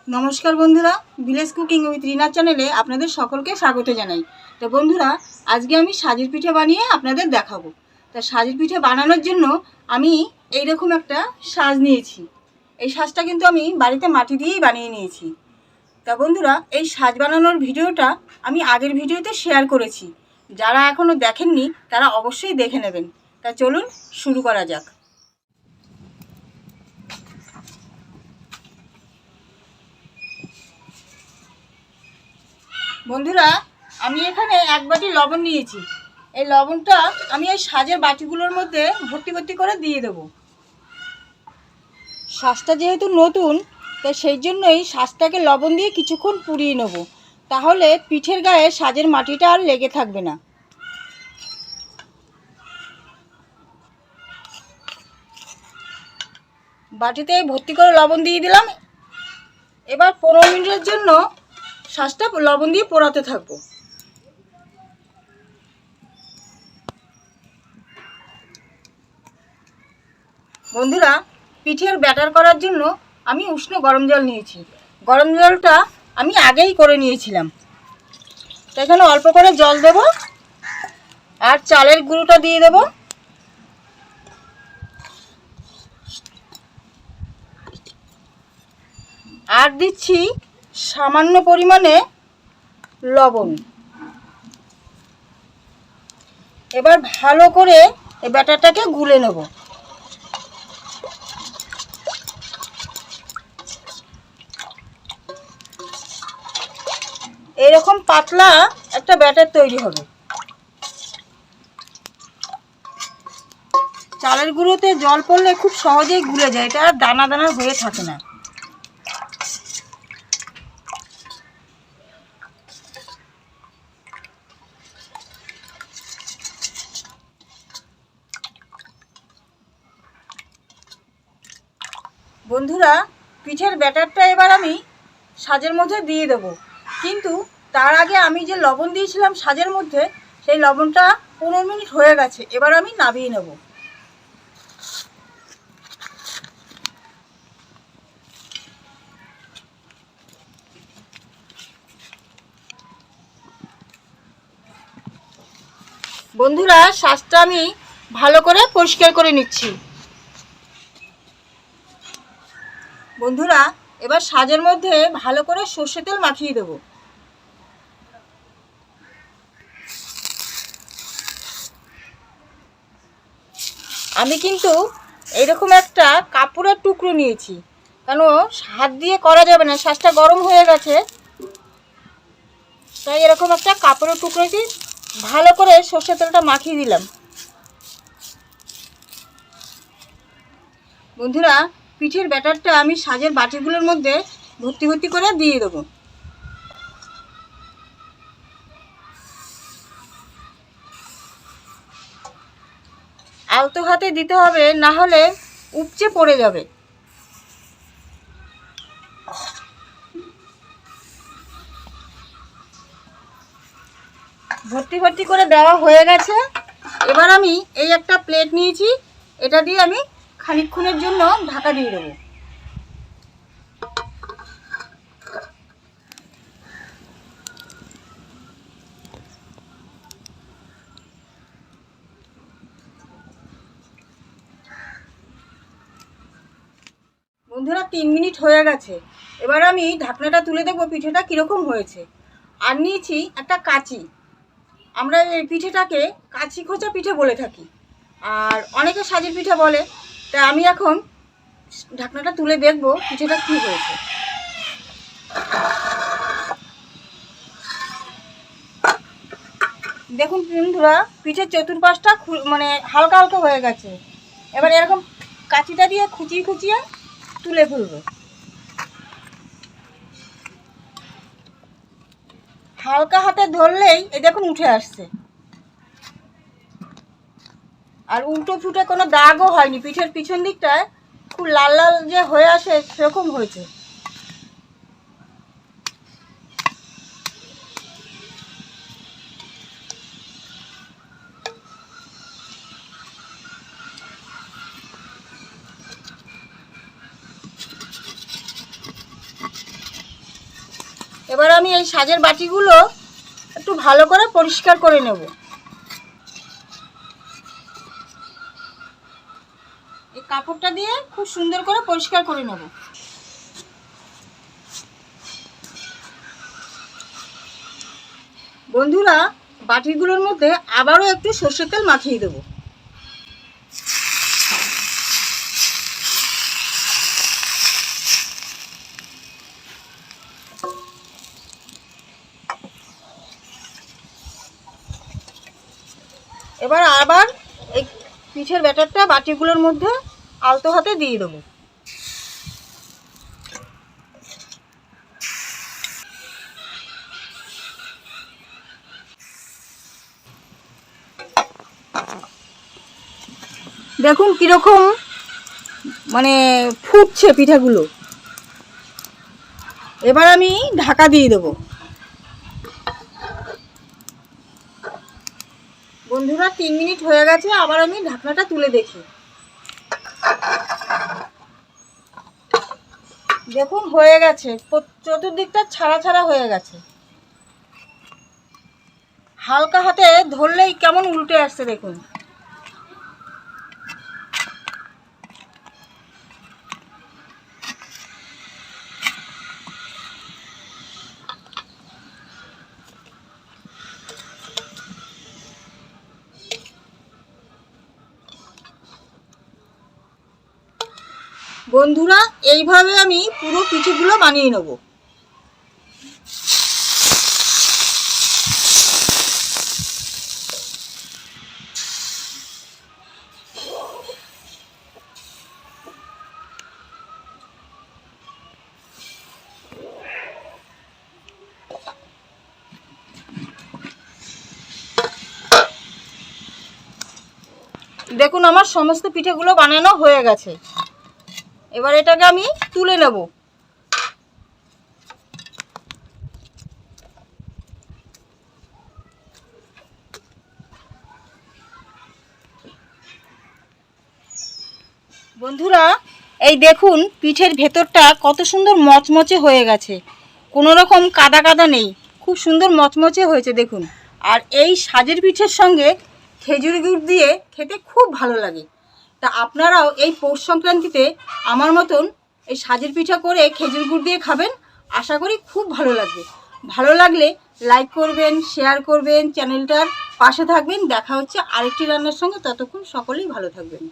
नमस्कार बंधुरा village cooking with Reena चैनेले आपनादेर सकलके स्वागत जानाई। तो बंधुरा आज के आमी साजेर पिठा बानिये आपनादेर देखाबो। तो साजेर पिठा बानानोर जोन्नो आमी एई रकम एकटा साज नियेछि। एई साजटा किन्तु आमी बाड़ीते माटी दियेई बानिये नियेछि। तो बंधुरा एई साज बानानोर भिडियोटा आमी आगेर भिडियोते शेयार करेछि। जारा एखोनो देखेननि तारा अवश्यई देखे नेबेन। ता चलुन शुरू करा जाक। बंधुरा आमी एखाने एक बाटी लवण नियेछि। এই লবণটা আমি এই সাজের বাটিগুলোর মধ্যে ভর্তি ভর্তি করে দিয়ে দেব। সাজটা যেহেতু নতুন তাই সেই জন্যই সাজটাকে লবণ দিয়ে কিছুক্ষণ পুড়িয়ে নেব, তাহলে পিঠের গায়ে সাজের মাটিটা আর লেগে থাকবে না। বাটিতে ভর্তি করে লবণ দিয়ে দিলাম। এবার 15 মিনিটের জন্য সাজটা লবণ দিয়ে পোড়াতে থাকবো। বন্ধুরা পিঠের ব্যাটার করার জন্য আমি উষ্ণ গরম জল নিয়েছি। গরম জলটা আমি আগেই করে নিয়েছিলাম। তো এখানে অল্প করে জল দেব আর চালের গুঁড়োটা দিয়ে দেব। আর দিচ্ছি সামান্য পরিমাণে লবণ। এবার ভালো করে এই ব্যাটারটাকে গুলে নেব। এরকম পাতলা একটা ব্যাটার তৈরি হবে। চালের গুঁড়োতে জল পড়লে খুব সহজেই গুলে যায়, এটা আর দানা দানা হয়ে থাকে না। বন্ধুরা পিঠের ব্যাটারটা এবার আমি সাজের মধ্যে দিয়ে দেব, কিন্তু তার আগে আমি যে লবণ দিয়েছিলাম সাজের মধ্যে সেই লবণটা 15 মিনিট হয়ে গেছে। এবার আমি নামিয়ে নেব। বন্ধুরা সাজটা আমি ভালো করে পরিষ্কার করে নিচ্ছি। বন্ধুরা এবার সাজের মধ্যে ভালো করে সরষে তেল মাখিয়ে দেব। আমি কিন্তু এইরকম একটা কাপড়ের টুকরো নিয়েছি, কেন হাত দিয়ে করা যাবে না, সাজটা গরম হয়ে গেছে। তাই এরকম একটা কাপড়ের টুকরো দিয়ে ভালো করে সরষে তেলটা মাখিয়ে দিলাম। বন্ধুরা পিঠের ব্যাটারটা আমি সাজের বাটিগুলোর মধ্যে ভর্তি ভর্তি করে দিয়ে দেবো। আলতো হাতে দিতে হবে, না হলে উপচে পড়ে যাবে। ভর্তি ভর্তি করে দেওয়া হয়ে গেছে। এবার আমি এই একটা প্লেট নিয়েছি, এটা দিয়ে আমি খানিকক্ষণের জন্য ঢাকা দিয়ে দেবো। বন্ধুরা 3 মিনিট হয়ে গেছে। এবার আমি ঢাকনাটা তুলে দেখবো পিঠেটা কীরকম হয়েছে। আর নিয়েছি একটা কাঁচি। আমরা এই পিঠেটাকে কাঁচি খোঁচা পিঠে বলে থাকি, আর অনেকে সাজের পিঠে বলে। তাই আমি এখন ঢাকনাটা তুলে দেখবো পিঠেটা কী হয়েছে। দেখুন বন্ধুরা পিঠের চতুর্পাশটা মানে হালকা হালকা হয়ে গেছে। এবার এরকম কাঁচিটা দিয়ে খুঁচিয়ে খুঁচিয়ে তুলে ফেলবো। হালকা হাতে ধরলেই এই দেখুন উঠে আসছে, আর উল্টো ফুটে কোনো দাগও হয়নি। পিঠের পিছন দিকটায় খুব লাল লাল যে হয়ে আসে সেরকম হয়েছে। এবার আমি এই সাজের বাটিগুলো একটু ভালো করে পরিষ্কার করে নেব। এই কাপড়টা দিয়ে খুব সুন্দর করে পরিষ্কার করে নেব। বন্ধুরা, বাটিগুলোর মধ্যে আবারও একটু সরষের তেল মাখিয়ে দেব। এবার আবার এই পিঠের ব্যাটারটা বাটিগুলোর মধ্যে আলতো হাতে দিয়ে দেবো। দেখুন কীরকম মানে ফুটছে পিঠাগুলো। এবার আমি ঢাকা দিয়ে দেবো। বন্ধুরা, 3 মিনিট হয়ে গেছে, আবার আমি ঢাকনাটা তুলে দেখি। দেখুন হয়ে গেছে, চতুর্দিকটা ছাড়া ছাড়া হয়ে গেছে। হালকা হাতে ধরলেই কেমন উল্টে আসছে দেখুন। বন্ধুরা, এইভাবে আমি পুরো পিঠেগুলো বানিয়ে নেব। দেখুন আমার সমস্ত পিঠেগুলো বানানো হয়ে গেছে। এবার এটাকে আমি তুলে নেব। বন্ধুরা, এই দেখুন পিঠের ভেতরটা কত সুন্দর মচমচে হয়ে গেছে, কোনো রকম কাদা কাদা নেই, খুব সুন্দর মচমচে হয়েছে দেখুন। আর এই সাজের পিঠের সঙ্গে খেজুর গুড় দিয়ে খেতে খুব ভালো লাগে। তা আপনারাও এই পৌষ সংক্রান্তিতে আমার মতন এই সাজের পিঠা করে খেজুর গুড় দিয়ে খাবেন, আশা করি খুব ভালো লাগবে। ভালো লাগলে লাইক করবেন, শেয়ার করবেন, চ্যানেলটার পাশে থাকবেন। দেখা হচ্ছে আরেকটি রান্নার সঙ্গে, ততক্ষণ সকলেই ভালো থাকবেন।